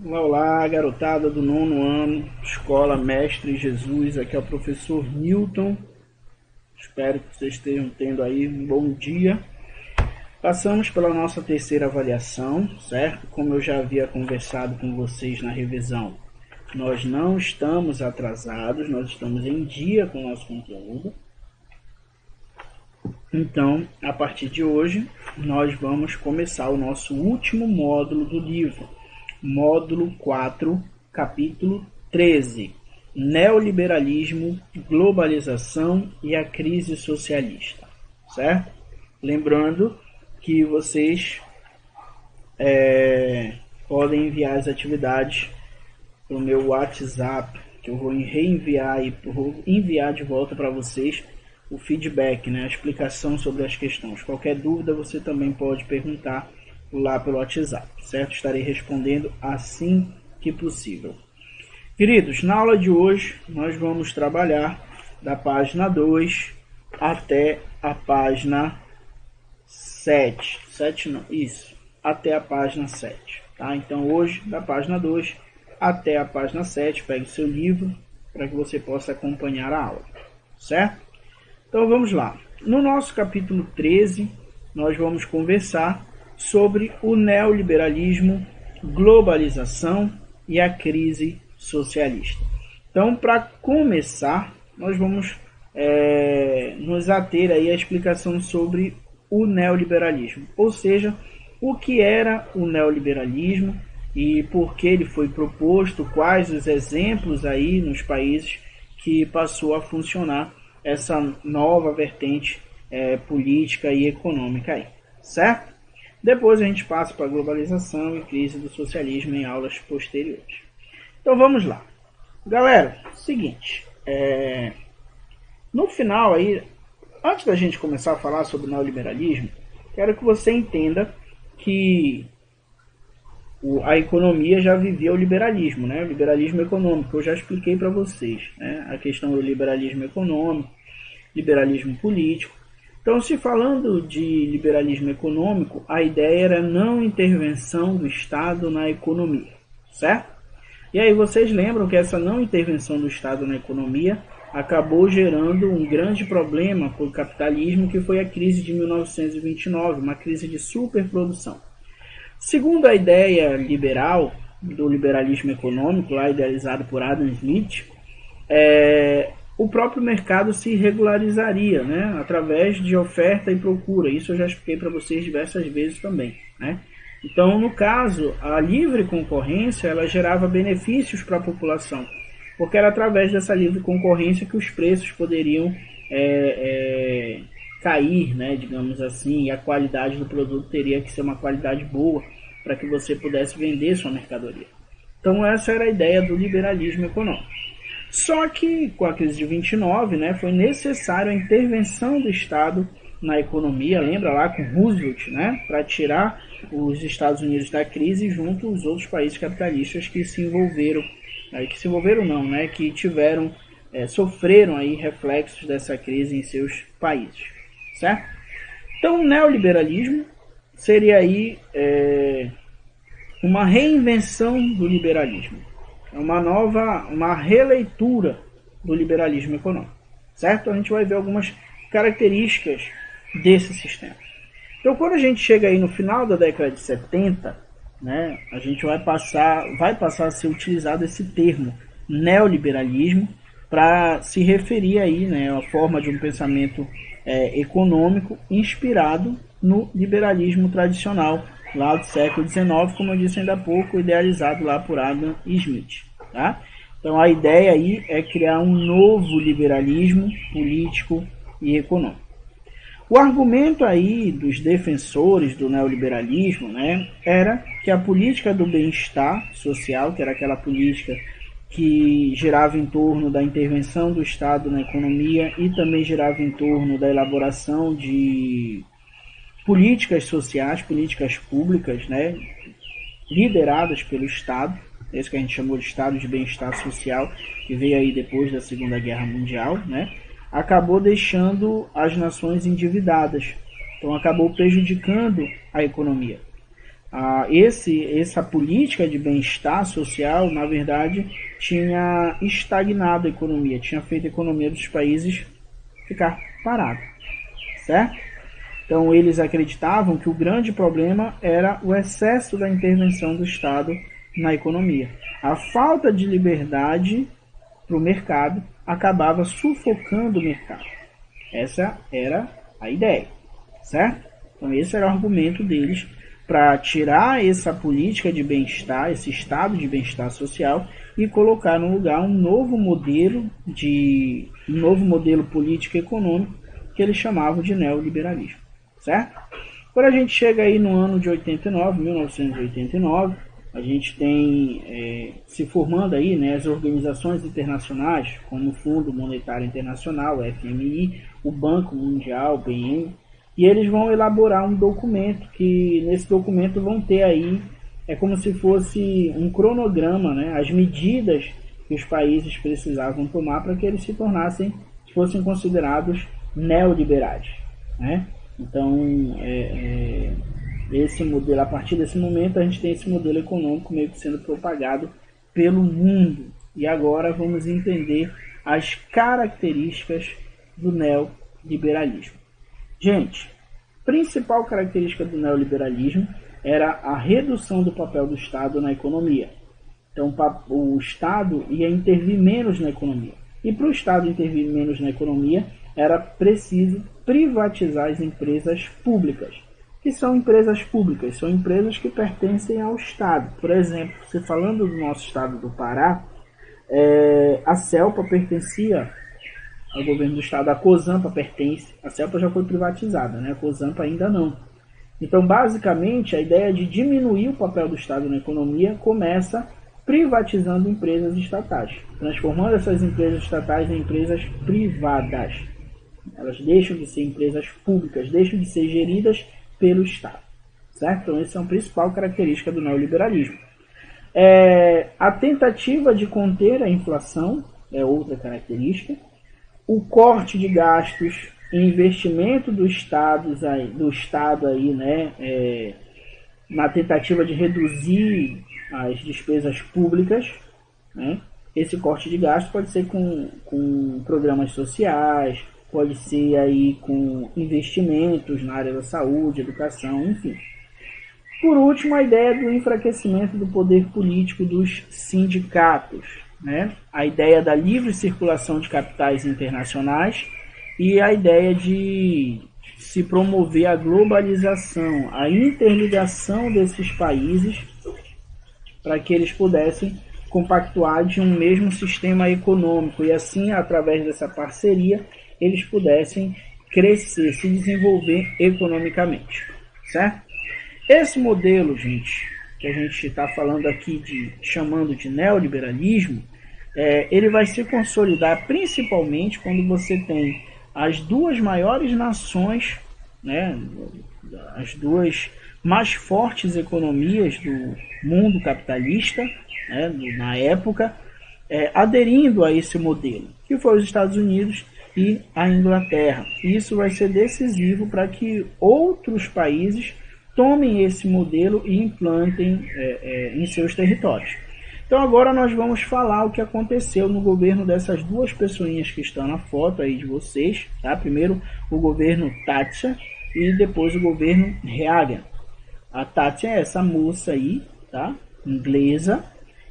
Olá, olá, garotada do nono ano, Escola Mestre Jesus. Aqui é o professor Newton. Espero que vocês estejam tendo aí um bom dia. Passamos pela nossa terceira avaliação, certo? Como eu já havia conversado com vocês na revisão, nós não estamos atrasados, nós estamos em dia com o nosso conteúdo. Então, a partir de hoje, nós vamos começar o nosso último módulo do livro. Módulo 4, capítulo 13, Neoliberalismo, Globalização e a Crise Socialista, certo? Lembrando que vocês podem enviar as atividades para o meu WhatsApp, que eu vou reenviar e vou enviar de volta para vocês o feedback, né? A explicação sobre as questões. Qualquer dúvida você também pode perguntar lá pelo WhatsApp, certo? Estarei respondendo assim que possível. Queridos, na aula de hoje nós vamos trabalhar da página 2 até a página 7. 7 não, isso, até a página 7. Tá? Então hoje, da página 2 até a página 7, pegue seu livro para que você possa acompanhar a aula, certo? Então vamos lá. No nosso capítulo 13, nós vamos conversar sobre o neoliberalismo, globalização e a crise socialista. Então, para começar, nós vamos nos ater aí à explicação sobre o neoliberalismo, ou seja, o que era o neoliberalismo e por que ele foi proposto, quais os exemplos aí nos países que passou a funcionar essa nova vertente política e econômica aí, certo? Depois a gente passa para a globalização e crise do socialismo em aulas posteriores. Então vamos lá. Galera, seguinte, no final aí, antes da gente começar a falar sobre o neoliberalismo, quero que você entenda que a economia já vivia o liberalismo, né? O liberalismo econômico, eu já expliquei para vocês, né? A questão do liberalismo econômico, liberalismo político. Então, se falando de liberalismo econômico, a ideia era não intervenção do Estado na economia, certo? E aí vocês lembram que essa não intervenção do Estado na economia acabou gerando um grande problema para o capitalismo, que foi a crise de 1929, uma crise de superprodução. Segundo a ideia liberal, do liberalismo econômico, lá idealizado por Adam Smith, o próprio mercado se regularizaria, né, através de oferta e procura. Isso eu já expliquei para vocês diversas vezes também, né? Então, no caso, a livre concorrência ela gerava benefícios para a população, porque era através dessa livre concorrência que os preços poderiam cair, né, digamos assim, e a qualidade do produto teria que ser uma qualidade boa para que você pudesse vender sua mercadoria. Então, essa era a ideia do liberalismo econômico. Só que com a crise de 29, né, foi necessário a intervenção do Estado na economia, lembra lá com Roosevelt, né, para tirar os Estados Unidos da crise junto aos outros países capitalistas que se envolveram, que tiveram, sofreram aí reflexos dessa crise em seus países, certo? Então o neoliberalismo seria aí uma reinvenção do liberalismo. É uma releitura do liberalismo econômico, certo? A gente vai ver algumas características desse sistema. Então, quando a gente chega aí no final da década de 70, né, a gente vai passar a ser utilizado esse termo neoliberalismo para se referir aí, né, à forma de um pensamento econômico inspirado no liberalismo tradicional lá do século XIX, como eu disse ainda há pouco, idealizado lá por Adam Smith. Tá? Então a ideia aí é criar um novo liberalismo político e econômico. O argumento aí dos defensores do neoliberalismo, né, era que a política do bem-estar social, que era aquela política que girava em torno da intervenção do Estado na economia e também girava em torno da elaboração de políticas sociais, políticas públicas, né, lideradas pelo Estado, esse que a gente chamou de Estado de Bem-Estar Social, que veio aí depois da Segunda Guerra Mundial, né, acabou deixando as nações endividadas, então acabou prejudicando a economia. Essa política de bem-estar social, na verdade, tinha estagnado a economia, tinha feito a economia dos países ficar parada, certo? Então eles acreditavam que o grande problema era o excesso da intervenção do Estado na economia. A falta de liberdade para o mercado acabava sufocando o mercado. Essa era a ideia, certo? Então esse era o argumento deles para tirar essa política de bem-estar, esse estado de bem-estar social e colocar no lugar um novo modelo político e econômico que eles chamavam de neoliberalismo, certo? Quando a gente chega aí no ano de 1989, a gente tem se formando aí, né, as organizações internacionais, como o Fundo Monetário Internacional, o FMI, o Banco Mundial, o BM, e eles vão elaborar um documento, que nesse documento vão ter aí, é como se fosse um cronograma, né, as medidas que os países precisavam tomar para que eles fossem considerados neoliberais, né? Então, esse modelo, a partir desse momento, a gente tem esse modelo econômico meio que sendo propagado pelo mundo. E agora vamos entender as características do neoliberalismo. Gente, principal característica do neoliberalismo era a redução do papel do Estado na economia. Então, o Estado ia intervir menos na economia. E para o Estado intervir menos na economia, era preciso privatizar as empresas públicas. Que são empresas públicas? São empresas que pertencem ao Estado. Por exemplo, se falando do nosso estado do Pará, a CELPA pertencia ao governo do estado, a COSAMPA pertence, a CELPA já foi privatizada, né? A COSAMPA ainda não. Então, basicamente, a ideia de diminuir o papel do Estado na economia começa privatizando empresas estatais, transformando essas empresas estatais em empresas privadas. Elas deixam de ser empresas públicas, deixam de ser geridas pelo Estado, certo? Então, essa é a principal característica do neoliberalismo. A tentativa de conter a inflação é outra característica. O corte de gastos, investimento do Estado aí, né, na tentativa de reduzir as despesas públicas, né? Esse corte de gastos pode ser com programas sociais, pode ser aí com investimentos na área da saúde, educação, enfim. Por último, a ideia do enfraquecimento do poder político dos sindicatos, né? A ideia da livre circulação de capitais internacionais e a ideia de se promover a globalização, a interligação desses países para que eles pudessem compactuar de um mesmo sistema econômico e assim, através dessa parceria, eles pudessem crescer, se desenvolver economicamente, certo? Esse modelo, gente, que a gente está falando aqui, chamando de neoliberalismo, ele vai se consolidar principalmente quando você tem as duas maiores nações, né, as duas mais fortes economias do mundo capitalista, né, na época, aderindo a esse modelo, que foi os Estados Unidos e a Inglaterra. Isso vai ser decisivo para que outros países tomem esse modelo e implantem em seus territórios. Então agora nós vamos falar o que aconteceu no governo dessas duas pessoinhas que estão na foto aí de vocês, tá? Primeiro o governo Thatcher e depois o governo Reagan. A Thatcher é essa moça aí, tá? Inglesa,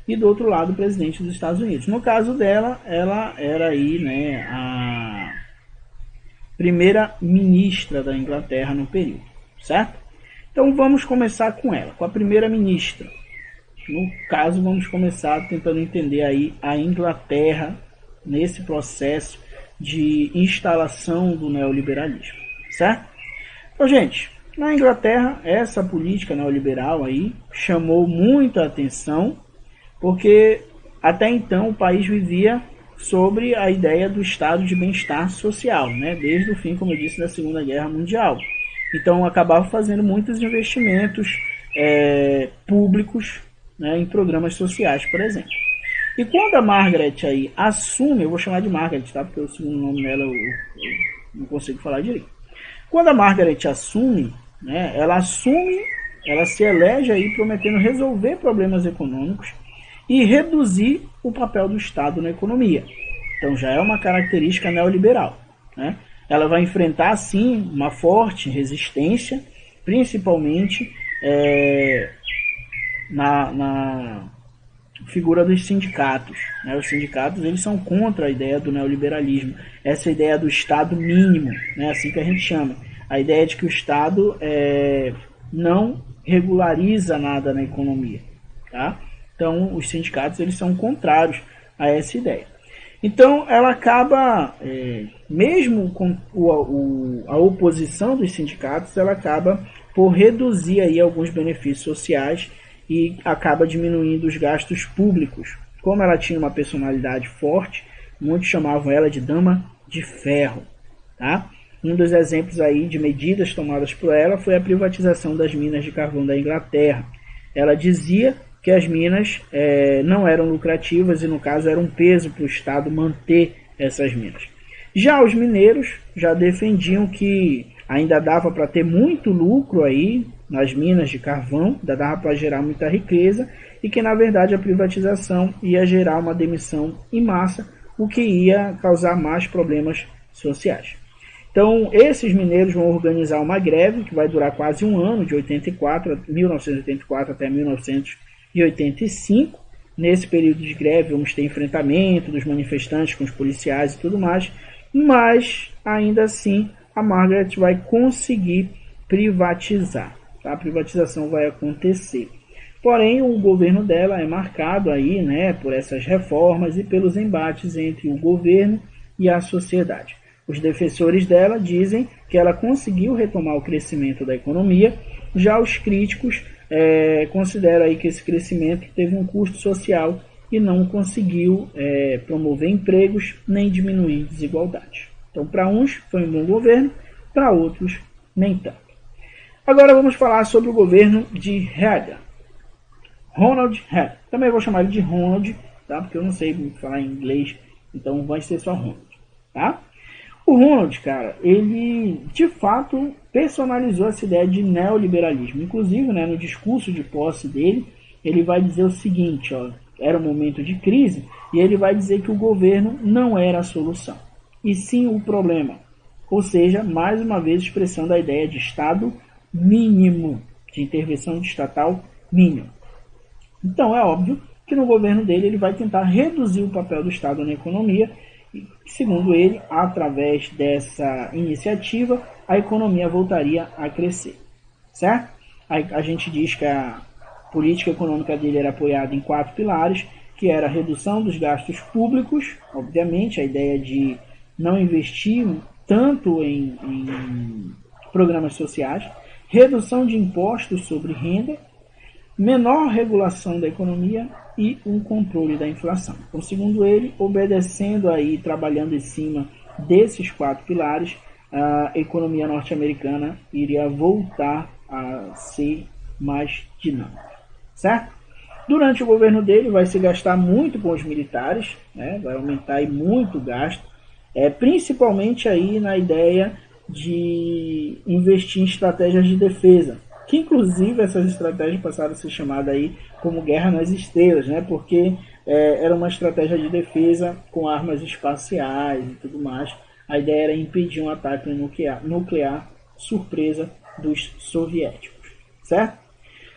e do outro lado o presidente dos Estados Unidos. No caso dela, ela era aí, né, a primeira ministra da Inglaterra no período, certo? Então vamos começar com ela, com a primeira ministra. No caso, vamos começar tentando entender aí a Inglaterra nesse processo de instalação do neoliberalismo, certo? Então, gente, na Inglaterra, essa política neoliberal aí chamou muita atenção, porque até então o país vivia sobre a ideia do estado de bem-estar social, né? Desde o fim, como eu disse, da Segunda Guerra Mundial. Então, acabava fazendo muitos investimentos públicos, né, em programas sociais, por exemplo. E quando a Margaret aí assume, eu vou chamar de Margaret, tá? Porque o segundo nome dela eu não consigo falar direito. Quando a Margaret assume, né, ela assume ela se elege aí prometendo resolver problemas econômicos e reduzir o papel do Estado na economia. Então já é uma característica neoliberal, né? Ela vai enfrentar, sim, uma forte resistência, principalmente na figura dos sindicatos, né? Os sindicatos, eles são contra a ideia do neoliberalismo, essa ideia do Estado mínimo, né? Assim que a gente chama, a ideia de que o Estado não regulariza nada na economia, tá? Então os sindicatos, eles são contrários a essa ideia. Então ela acaba, mesmo com a oposição dos sindicatos, ela acaba por reduzir aí alguns benefícios sociais e acaba diminuindo os gastos públicos. Como ela tinha uma personalidade forte, muitos chamavam ela de dama de ferro, tá? Um dos exemplos aí de medidas tomadas por ela foi a privatização das minas de carvão da Inglaterra. Ela dizia que as minas não eram lucrativas e, no caso, era um peso para o Estado manter essas minas. Já os mineiros já defendiam que ainda dava para ter muito lucro aí nas minas de carvão, ainda dava para gerar muita riqueza e que, na verdade, a privatização ia gerar uma demissão em massa, o que ia causar mais problemas sociais. Então, esses mineiros vão organizar uma greve que vai durar quase um ano, de 1984 até 1985. Nesse período de greve vamos ter enfrentamento dos manifestantes com os policiais e tudo mais, mas ainda assim a Margaret vai conseguir privatizar, tá? A privatização vai acontecer. Porém, o governo dela é marcado aí, né, por essas reformas e pelos embates entre o governo e a sociedade. Os defensores dela dizem que ela conseguiu retomar o crescimento da economia, já os críticos consideram aí que esse crescimento teve um custo social e não conseguiu promover empregos nem diminuir desigualdades. Então, para uns foi um bom governo, para outros nem tanto. Agora vamos falar sobre o governo de Reagan. Ronald Reagan. Também vou chamar ele de Ronald, tá? Porque eu não sei falar em inglês, então vai ser só Ronald, tá? O Ronald, cara, ele de fato personalizou essa ideia de neoliberalismo. Inclusive, né, no discurso de posse dele, ele vai dizer o seguinte, ó, era um momento de crise, e ele vai dizer que o governo não era a solução, e sim o problema. Ou seja, mais uma vez expressando a ideia de Estado mínimo, de intervenção estatal mínima. Então é óbvio que no governo dele ele vai tentar reduzir o papel do Estado na economia. E, segundo ele, através dessa iniciativa, a economia voltaria a crescer, certo? A gente diz que a política econômica dele era apoiada em 4 pilares, que era a redução dos gastos públicos, obviamente, a ideia de não investir tanto em programas sociais, redução de impostos sobre renda, menor regulação da economia e um controle da inflação. Então, segundo ele, obedecendo aí, trabalhando em cima desses 4 pilares, a economia norte-americana iria voltar a ser mais dinâmica, certo? Durante o governo dele vai se gastar muito com os militares, né? Vai aumentar aí muito o gasto, principalmente aí na ideia de investir em estratégias de defesa, que inclusive essas estratégias passaram a ser chamadas aí como Guerra nas Estrelas, né? Porque era uma estratégia de defesa com armas espaciais e tudo mais. A ideia era impedir um ataque nuclear surpresa dos soviéticos, certo?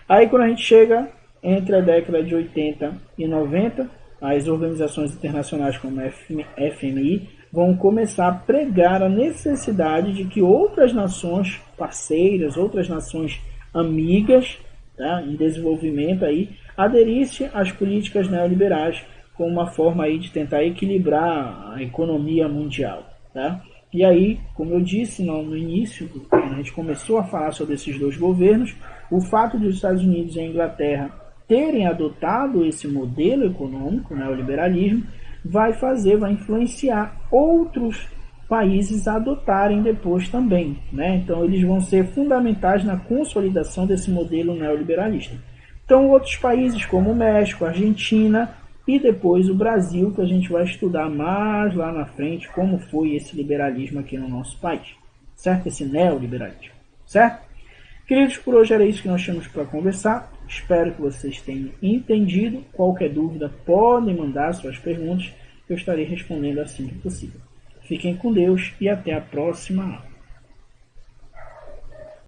Aí quando a gente chega entre a década de 80 e 90, as organizações internacionais como a FMI vão começar a pregar a necessidade de que outras nações parceiras, outras nações amigas, tá, em desenvolvimento aí, aderissem às políticas neoliberais como uma forma aí de tentar equilibrar a economia mundial, tá? E aí, como eu disse no início, quando a gente começou a falar sobre esses dois governos, o fato de os Estados Unidos e a Inglaterra terem adotado esse modelo econômico, né, o liberalismo, vai influenciar outros países a adotarem depois também, né? Então eles vão ser fundamentais na consolidação desse modelo neoliberalista. Então outros países como o México, a Argentina e depois o Brasil, que a gente vai estudar mais lá na frente como foi esse liberalismo aqui no nosso país, certo? Esse neoliberalismo, certo? Queridos, por hoje era isso que nós tínhamos para conversar. Espero que vocês tenham entendido. Qualquer dúvida, podem mandar suas perguntas. Eu estarei respondendo assim que possível. Fiquem com Deus e até a próxima aula.